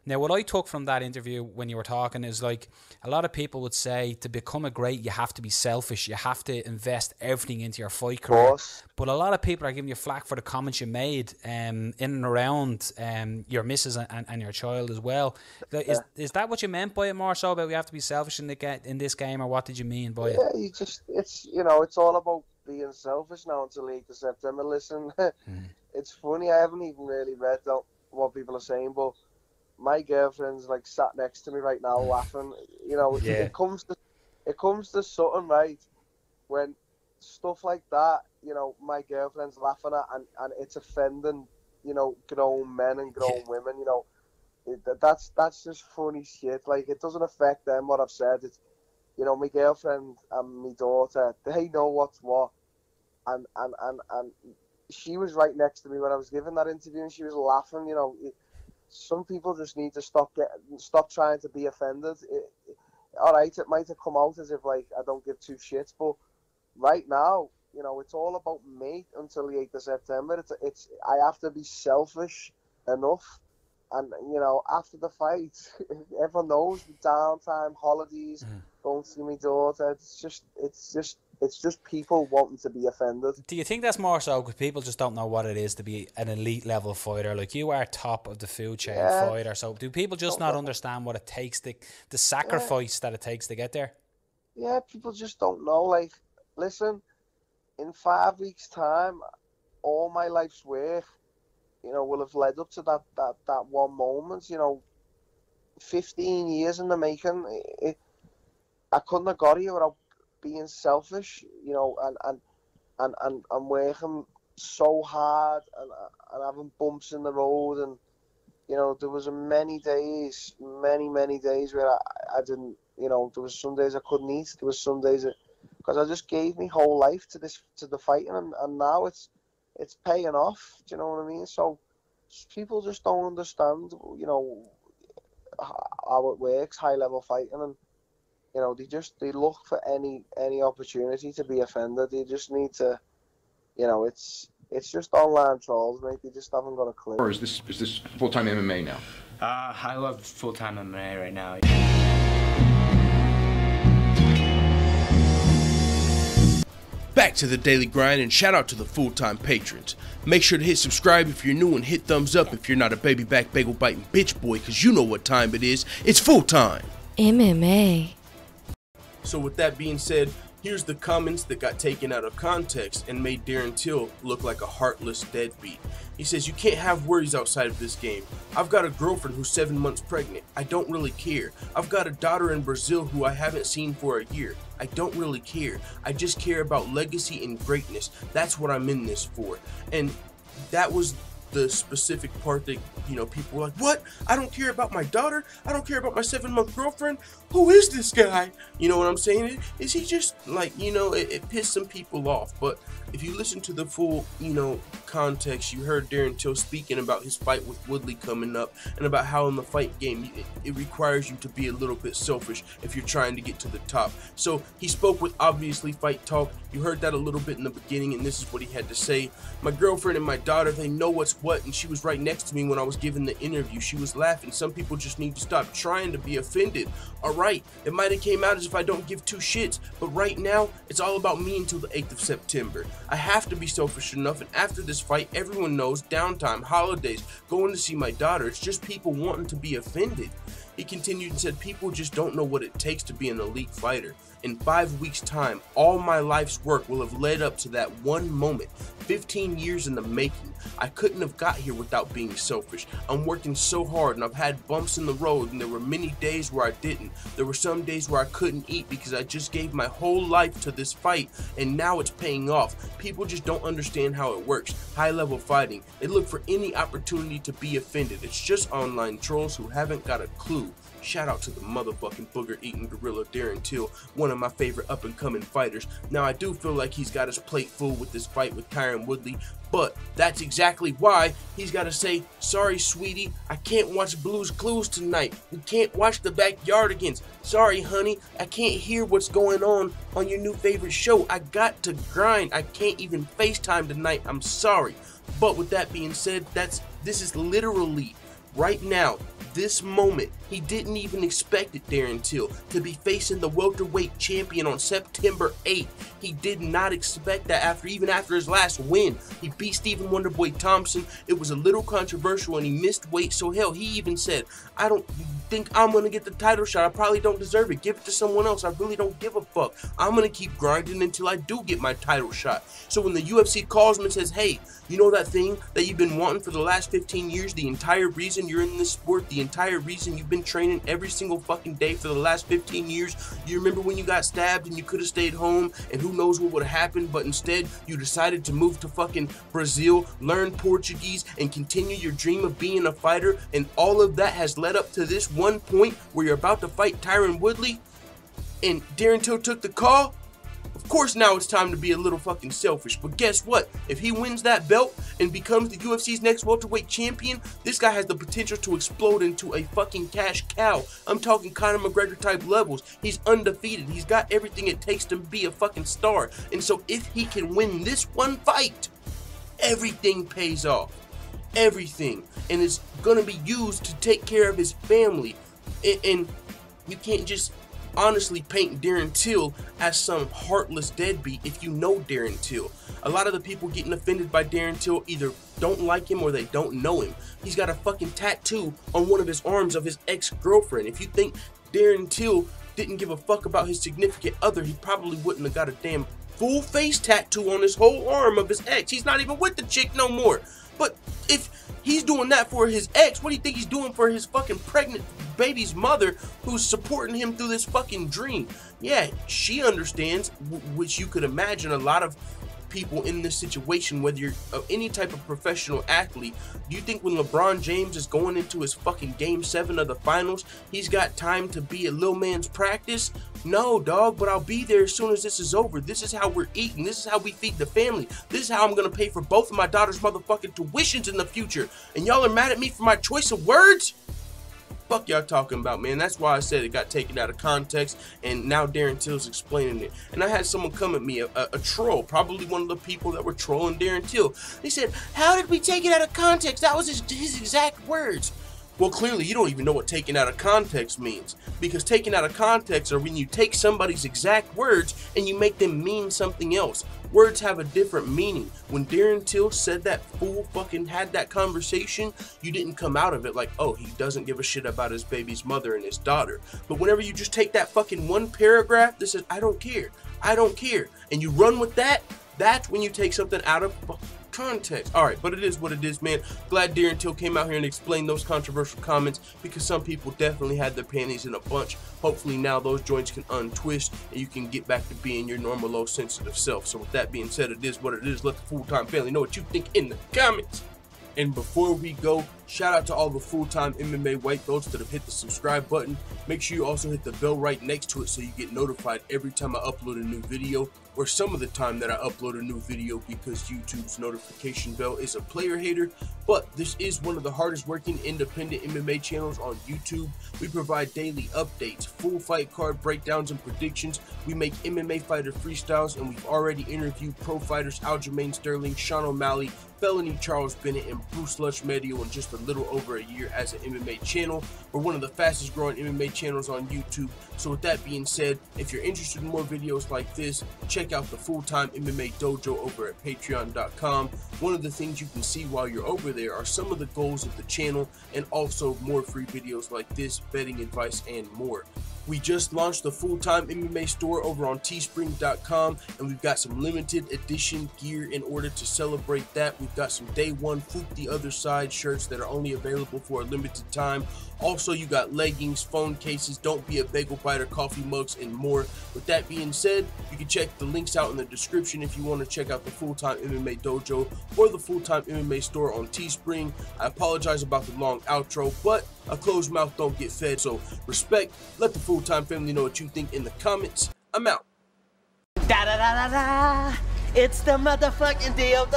Now, what I took from that interview when you were talking is like a lot of people would say to become a great, you have to be selfish. You have to invest everything into your fight career. But a lot of people are giving you flack for the comments you made in and around your missus and your child as well. Is that what you meant by it more so, about we have to be selfish in this game, or what did you mean by it? Yeah, it's all about being selfish now until the 8th of September. Listen, it's funny, I haven't even really read what people are saying, but my girlfriend's like sat next to me right now laughing. It comes to something, right, when stuff like that, my girlfriend's laughing at, and it's offending, grown men and grown women. That's just funny shit. Like, it doesn't affect them, what I've said. It's, my girlfriend and my daughter, they know what's what, and she was right next to me when I was giving that interview, and she was laughing. Some people just need to stop trying to be offended. All right, it might have come out as if like I don't give two shits, but right now, it's all about me until the 8th of September. It's I have to be selfish enough, and after the fight, everyone knows the downtime, holidays, going to see my daughter. It's just people wanting to be offended. Do you think that's more so because people just don't know what it is to be an elite level fighter? Like, you are top of the food chain fighter. So do people just not understand what it takes, the sacrifice that it takes to get there? Yeah, people just don't know. Like, listen, in 5 weeks' time, all my life's work, will have led up to that one moment. 15 years in the making. I couldn't have got here without being selfish, and working so hard and having bumps in the road, and there was many days where I didn't, there was some days I couldn't eat, there was some days because I just gave my whole life to the fighting, and now it's paying off. Do you know what I mean? So people just don't understand, how it works, high level fighting, and they look for any opportunity to be offended. They just need to, it's just online trolls, mate. They just haven't got a clue. Or is this full-time MMA now? I love full-time MMA right now. Back to the daily grind, and shout out to the full-time patrons. Make sure to hit subscribe if you're new, and hit thumbs up if you're not a baby back bagel biting bitch boy, because you know what time it is. It's full-time MMA. So with that being said, here's the comments that got taken out of context and made Darren Till look like a heartless deadbeat. He says, "You can't have worries outside of this game. I've got a girlfriend who's 7 months pregnant. I don't really care. I've got a daughter in Brazil who I haven't seen for a year. I don't really care. I just care about legacy and greatness. That's what I'm in this for." And that was the specific part that, people were like, "What? I don't care about my daughter? I don't care about my 7-month girlfriend? Who is this guy?" You know what I'm saying? Is he just like, it pissed some people off. But if you listen to the full, context, you heard Darren Till speaking about his fight with Woodley coming up, and about how in the fight game, it requires you to be a little bit selfish if you're trying to get to the top. So he spoke with obviously fight talk. You heard that a little bit in the beginning, and this is what he had to say. "My girlfriend and my daughter, they know what's what, and she was right next to me when I was giving the interview. She was laughing. Some people just need to stop trying to be offended. All right, it might have came out as if I don't give two shits, but right now, it's all about me until the 8th of September. I have to be selfish enough, and after this fight, everyone knows, downtime, holidays, going to see my daughter, it's just people wanting to be offended." He continued and said, "People just don't know what it takes to be an elite fighter. In 5 weeks' time, all my life's work will have led up to that one moment. 15 years in the making. I couldn't have got here without being selfish. I'm working so hard, and I've had bumps in the road, and there were many days where I didn't. There were some days where I couldn't eat because I just gave my whole life to this fight, and now it's paying off. People just don't understand how it works. High-level fighting. They look for any opportunity to be offended. It's just online trolls who haven't got a clue." Shout out to the motherfucking booger-eating gorilla Darren Till, one of my favorite up-and-coming fighters. Now, I do feel like he's got his plate full with this fight with Tyron Woodley, but that's exactly why he's got to say, "Sorry, sweetie, I can't watch Blue's Clues tonight. We can't watch the Backyardigans. Sorry, honey, I can't hear what's going on your new favorite show. I got to grind. I can't even FaceTime tonight. I'm sorry." But with that being said, this is literally right now this moment. He didn't even expect it, Darren Till, to be facing the welterweight champion on September 8th. He did not expect that even after his last win. He beat Stephen Wonderboy Thompson. It was a little controversial and he missed weight, so hell, he even said, I don't think I'm going to get the title shot. I probably don't deserve it. Give it to someone else. I really don't give a fuck. I'm going to keep grinding until I do get my title shot. So when the UFC calls him and says, hey, you know that thing that you've been wanting for the last 15 years, the entire reason you're in this sport, the entire reason you've been training every single fucking day for the last 15 years, you remember when you got stabbed and you could have stayed home and who knows what would have happened, but instead you decided to move to fucking Brazil, learn Portuguese, and continue your dream of being a fighter, and all of that has led up to this one point where you're about to fight Tyron Woodley, and Darren Till took the call. Of course now it's time to be a little fucking selfish, but guess what? If he wins that belt and becomes the UFC's next welterweight champion, this guy has the potential to explode into a fucking cash cow. I'm talking Conor McGregor type levels. He's undefeated. He's got everything it takes to be a fucking star. And so if he can win this one fight, everything pays off. Everything. And it's gonna be used to take care of his family. And you can't just honestly paint Darren Till as some heartless deadbeat if you know Darren Till. A lot of the people getting offended by Darren Till either don't like him or they don't know him. He's got a fucking tattoo on one of his arms of his ex-girlfriend. If you think Darren Till didn't give a fuck about his significant other, he probably wouldn't have got a damn full face tattoo on his whole arm of his ex. He's not even with the chick no more. But if he's doing that for his ex, what do you think he's doing for his fucking pregnant baby's mother who's supporting him through this fucking dream? Yeah, she understands, which you could imagine a lot of people in this situation, whether you're any type of professional athlete. Do you think when LeBron James is going into his fucking game 7 of the finals, he's got time to be a little man's practice? No, dog, but I'll be there as soon as this is over. This is how we're eating. This is how we feed the family. This is how I'm gonna pay for both of my daughter's motherfucking tuitions in the future. And y'all are mad at me for my choice of words? Fuck y'all talking about, man. That's why I said it got taken out of context, and now Darren Till's explaining it. And I had someone come at me, a troll, probably one of the people that were trolling Darren Till. They said, how did we take it out of context? That was his exact words. Well, clearly you don't even know what taken out of context means, because taken out of context are when you take somebody's exact words and you make them mean something else. Words have a different meaning. When Darren Till said that fool fucking had that conversation, you didn't come out of it like, oh, he doesn't give a shit about his baby's mother and his daughter. But whenever you just take that fucking one paragraph that says, I don't care, and you run with that, that's when you take something out of context. Alright, but it is what it is, man. Glad Darren Till came out here and explained those controversial comments, because some people definitely had their panties in a bunch. Hopefully now those joints can untwist and you can get back to being your normal low sensitive self. So with that being said, it is what it is. Let the full-time family know what you think in the comments. And before we go, shout out to all the full-time MMA white belts that have hit the subscribe button. Make sure you also hit the bell right next to it so you get notified every time I upload a new video, or some of the time that I upload a new video, because YouTube's notification bell is a player hater. But this is one of the hardest working independent MMA channels on YouTube. We provide daily updates, full fight card breakdowns and predictions. We make MMA fighter freestyles, and we've already interviewed pro fighters Aljamain Sterling, Sean O'Malley, Felony Charles Bennett, and Bruce Lushmedio in just a little over a year as an MMA channel. We're one of the fastest growing MMA channels on YouTube. So with that being said, if you're interested in more videos like this, check out the Full-Time MMA Dojo over at patreon.com. One of the things you can see while you're over there are some of the goals of the channel, and also more free videos like this, betting advice, and more. We just launched the Full-Time MMA store over on teespring.com, and we've got some limited edition gear in order to celebrate that. We've got some Day One Foop the Other Side shirts that are only available for a limited time. Also, you got leggings, phone cases, Don't Be a Bagel Biter, coffee mugs, and more. With that being said, you can check the links out in the description if you want to check out the Full-Time MMA Dojo or the Full-Time MMA store on Teespring. I apologize about the long outro, but a closed mouth don't get fed, so respect. Let the Full-Time family know what you think in the comments. I'm out. Da da da da da. It's the motherfucking DOG.